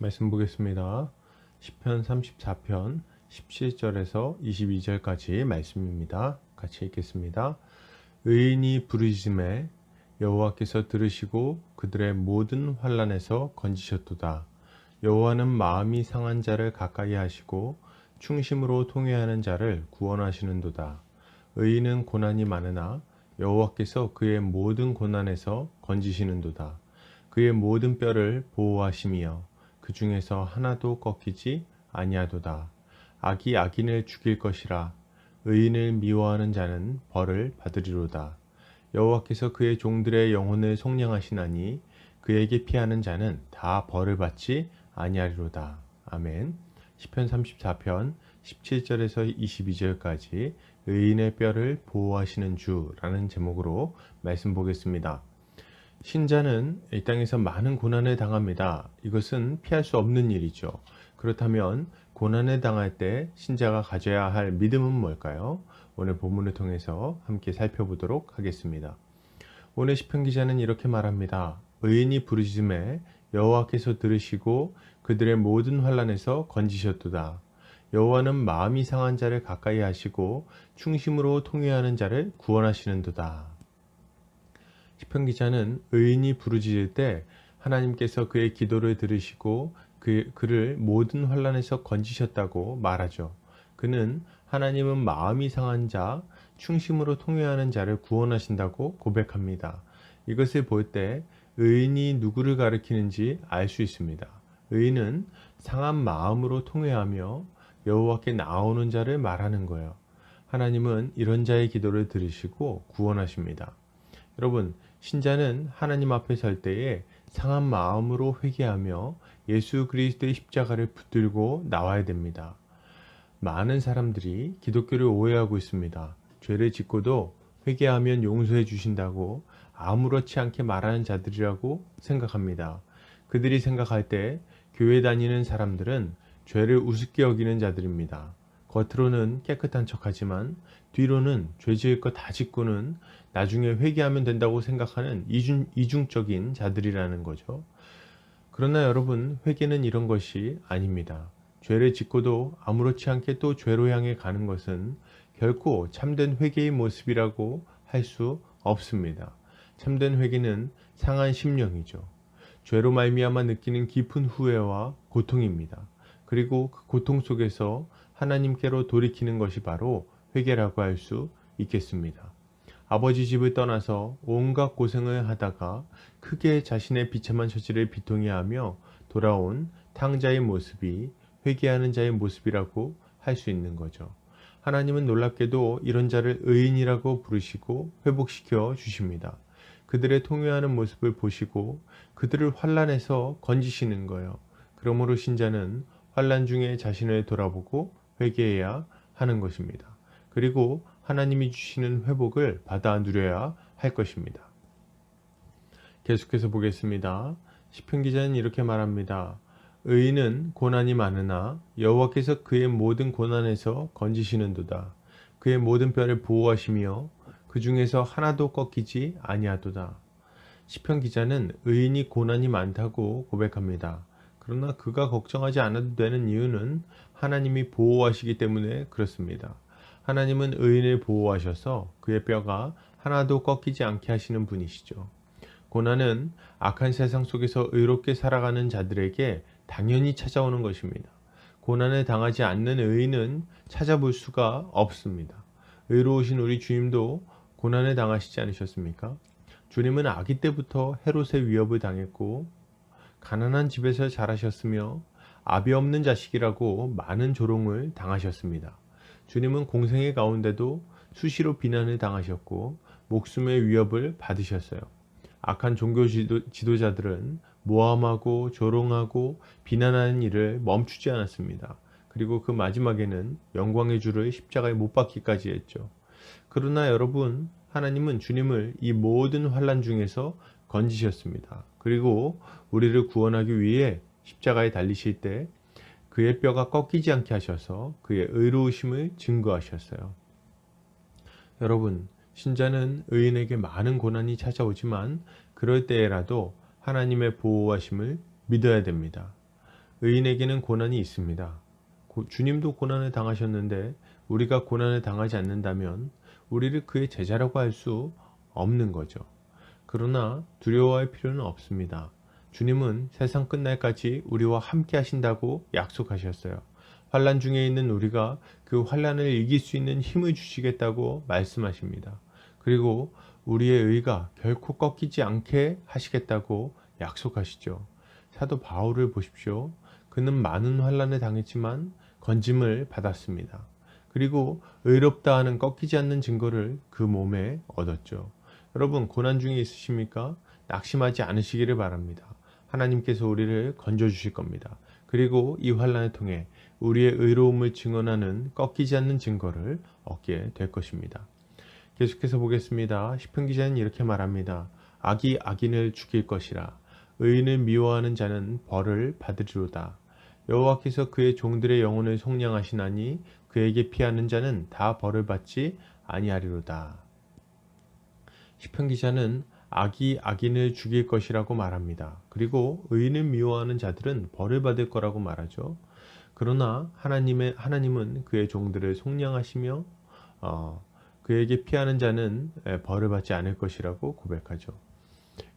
말씀 보겠습니다. 시편 34편 17절에서 22절까지 말씀입니다. 같이 읽겠습니다. 의인이 부르짖음에 여호와께서 들으시고 그들의 모든 환난에서 건지셨도다. 여호와는 마음이 상한 자를 가까이 하시고 충심으로 통회하는 자를 구원하시는도다. 의인은 고난이 많으나 여호와께서 그의 모든 고난에서 건지시는도다. 그의 모든 뼈를 보호하심이여 그 중에서 하나도 꺾이지 아니하도다. 악이 악인을 죽일 것이라. 의인을 미워하는 자는 벌을 받으리로다. 여호와께서 그의 종들의 영혼을 속량하시나니 그에게 피하는 자는 다 벌을 받지 아니하리로다. 아멘. 시편 34편 17절에서 22절까지 의인의 뼈를 보호하시는 주라는 제목으로 말씀 보겠습니다. 신자는 이 땅에서 많은 고난을 당합니다. 이것은 피할 수 없는 일이죠. 그렇다면 고난을 당할 때 신자가 가져야 할 믿음은 뭘까요? 오늘 본문을 통해서 함께 살펴보도록 하겠습니다. 오늘 시편 기자는 이렇게 말합니다. 의인이 부르짖음에 여호와께서 들으시고 그들의 모든 환난에서 건지셨도다. 여호와는 마음이 상한 자를 가까이 하시고 충심으로 통회하는 자를 구원하시는도다. 시편 기자는 의인이 부르짖을 때 하나님께서 그의 기도를 들으시고 그를 모든 환난에서 건지셨다고 말하죠. 그는 하나님은 마음이 상한 자, 충심으로 통회하는 자를 구원하신다고 고백합니다. 이것을 볼 때 의인이 누구를 가리키는지 알 수 있습니다. 의인은 상한 마음으로 통회하며 여호와께 나오는 자를 말하는 거예요. 하나님은 이런 자의 기도를 들으시고 구원하십니다. 여러분, 신자는 하나님 앞에 설 때에 상한 마음으로 회개하며 예수 그리스도의 십자가를 붙들고 나와야 됩니다. 많은 사람들이 기독교를 오해하고 있습니다. 죄를 짓고도 회개하면 용서해 주신다고 아무렇지 않게 말하는 자들이라고 생각합니다. 그들이 생각할 때 교회 다니는 사람들은 죄를 우습게 여기는 자들입니다. 겉으로는 깨끗한 척하지만 뒤로는 죄 지을 거 다 짓고는 나중에 회개하면 된다고 생각하는 이중적인 자들이라는 거죠. 그러나 여러분, 회개는 이런 것이 아닙니다. 죄를 짓고도 아무렇지 않게 또 죄로 향해 가는 것은 결코 참된 회개의 모습이라고 할 수 없습니다. 참된 회개는 상한 심령이죠. 죄로 말미암아 느끼는 깊은 후회와 고통입니다. 그리고 그 고통 속에서 하나님께로 돌이키는 것이 바로 회개라고 할 수 있겠습니다. 아버지 집을 떠나서 온갖 고생을 하다가 크게 자신의 비참한 처지를 비통해하며 돌아온 탕자의 모습이 회개하는 자의 모습이라고 할 수 있는 거죠. 하나님은 놀랍게도 이런 자를 의인이라고 부르시고 회복시켜 주십니다. 그들의 통회하는 모습을 보시고 그들을 환난에서 건지시는 거예요. 그러므로 신자는 환난 중에 자신을 돌아보고 회개해야 하는 것입니다. 그리고 하나님이 주시는 회복을 받아 누려야 할 것입니다. 계속해서 보겠습니다. 시편 기자는 이렇게 말합니다. 의인은 고난이 많으나 여호와께서 그의 모든 고난에서 건지시는도다. 그의 모든 뼈를 보호하시며 그 중에서 하나도 꺾이지 아니하도다. 시편 기자는 의인이 고난이 많다고 고백합니다. 그러나 그가 걱정하지 않아도 되는 이유는 하나님이 보호하시기 때문에 그렇습니다. 하나님은 의인을 보호하셔서 그의 뼈가 하나도 꺾이지 않게 하시는 분이시죠. 고난은 악한 세상 속에서 의롭게 살아가는 자들에게 당연히 찾아오는 것입니다. 고난을 당하지 않는 의인은 찾아볼 수가 없습니다. 의로우신 우리 주님도 고난을 당하시지 않으셨습니까? 주님은 아기 때부터 헤롯의 위협을 당했고 가난한 집에서 자라셨으며 아비 없는 자식이라고 많은 조롱을 당하셨습니다. 주님은 공생의 가운데도 수시로 비난을 당하셨고 목숨의 위협을 받으셨어요. 악한 종교 지도자들은 모함하고 조롱하고 비난하는 일을 멈추지 않았습니다. 그리고 그 마지막에는 영광의 주를 십자가에 못 박기까지 했죠. 그러나 여러분, 하나님은 주님을 이 모든 환난 중에서 건지셨습니다. 그리고 우리를 구원하기 위해 십자가에 달리실 때 그의 뼈가 꺾이지 않게 하셔서 그의 의로우심을 증거하셨어요. 여러분, 신자는 의인에게 많은 고난이 찾아오지만 그럴 때에라도 하나님의 보호하심을 믿어야 됩니다. 의인에게는 고난이 있습니다. 주님도 고난을 당하셨는데 우리가 고난을 당하지 않는다면 우리를 그의 제자라고 할 수 없는 거죠. 그러나 두려워할 필요는 없습니다. 주님은 세상 끝날까지 우리와 함께 하신다고 약속하셨어요. 환난 중에 있는 우리가 그 환난을 이길 수 있는 힘을 주시겠다고 말씀하십니다. 그리고 우리의 의가 결코 꺾이지 않게 하시겠다고 약속하시죠. 사도 바울을 보십시오. 그는 많은 환난을 당했지만 건짐을 받았습니다. 그리고 의롭다 하는 꺾이지 않는 증거를 그 몸에 얻었죠. 여러분, 고난 중에 있으십니까? 낙심하지 않으시기를 바랍니다. 하나님께서 우리를 건져주실 겁니다. 그리고 이 환난을 통해 우리의 의로움을 증언하는 꺾이지 않는 증거를 얻게 될 것입니다. 계속해서 보겠습니다. 시편 기자는 이렇게 말합니다. 악이 악인을 죽일 것이라. 의인을 미워하는 자는 벌을 받으리로다. 여호와께서 그의 종들의 영혼을 속량하시나니 그에게 피하는 자는 다 벌을 받지 아니하리로다. 시편 기자는 악이 악인을 죽일 것이라고 말합니다. 그리고 의인을 미워하는 자들은 벌을 받을 거라고 말하죠. 그러나 하나님은 그의 종들을 속량하시며 그에게 피하는 자는 벌을 받지 않을 것이라고 고백하죠.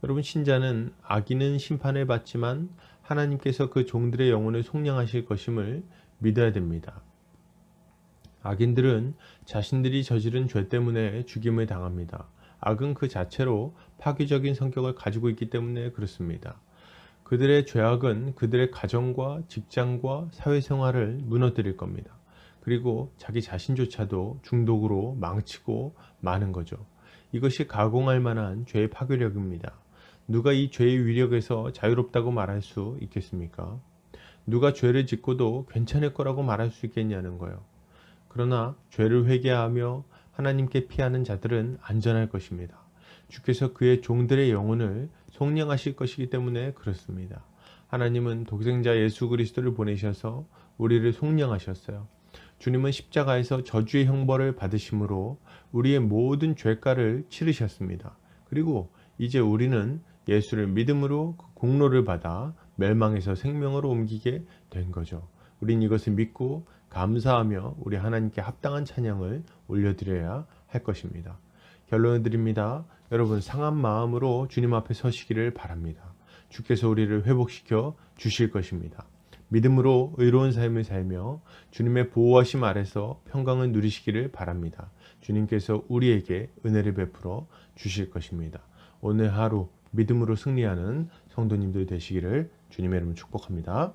여러분, 신자는 악인은 심판을 받지만 하나님께서 그 종들의 영혼을 속량하실 것임을 믿어야 됩니다. 악인들은 자신들이 저지른 죄 때문에 죽임을 당합니다. 악은 그 자체로 파괴적인 성격을 가지고 있기 때문에 그렇습니다. 그들의 죄악은 그들의 가정과 직장과 사회생활을 무너뜨릴 겁니다. 그리고 자기 자신조차도 중독으로 망치고 마는 거죠. 이것이 가공할 만한 죄의 파괴력입니다. 누가 이 죄의 위력에서 자유롭다고 말할 수 있겠습니까? 누가 죄를 짓고도 괜찮을 거라고 말할 수 있겠냐는 거예요. 그러나 죄를 회개하며 하나님께 피하는 자들은 안전할 것입니다. 주께서 그의 종들의 영혼을 속량하실 것이기 때문에 그렇습니다. 하나님은 독생자 예수 그리스도를 보내셔서 우리를 속량하셨어요. 주님은 십자가에서 저주의 형벌을 받으심으로 우리의 모든 죄가를 치르셨습니다. 그리고 이제 우리는 예수를 믿음으로 그 공로를 받아 멸망에서 생명으로 옮기게 된 거죠. 우린 이것을 믿고 감사하며 우리 하나님께 합당한 찬양을 올려드려야 할 것입니다. 결론을 드립니다. 여러분, 상한 마음으로 주님 앞에 서시기를 바랍니다. 주께서 우리를 회복시켜 주실 것입니다. 믿음으로 의로운 삶을 살며 주님의 보호하심 아래서 평강을 누리시기를 바랍니다. 주님께서 우리에게 은혜를 베풀어 주실 것입니다. 오늘 하루 믿음으로 승리하는 성도님들 되시기를 주님의 이름으로 축복합니다.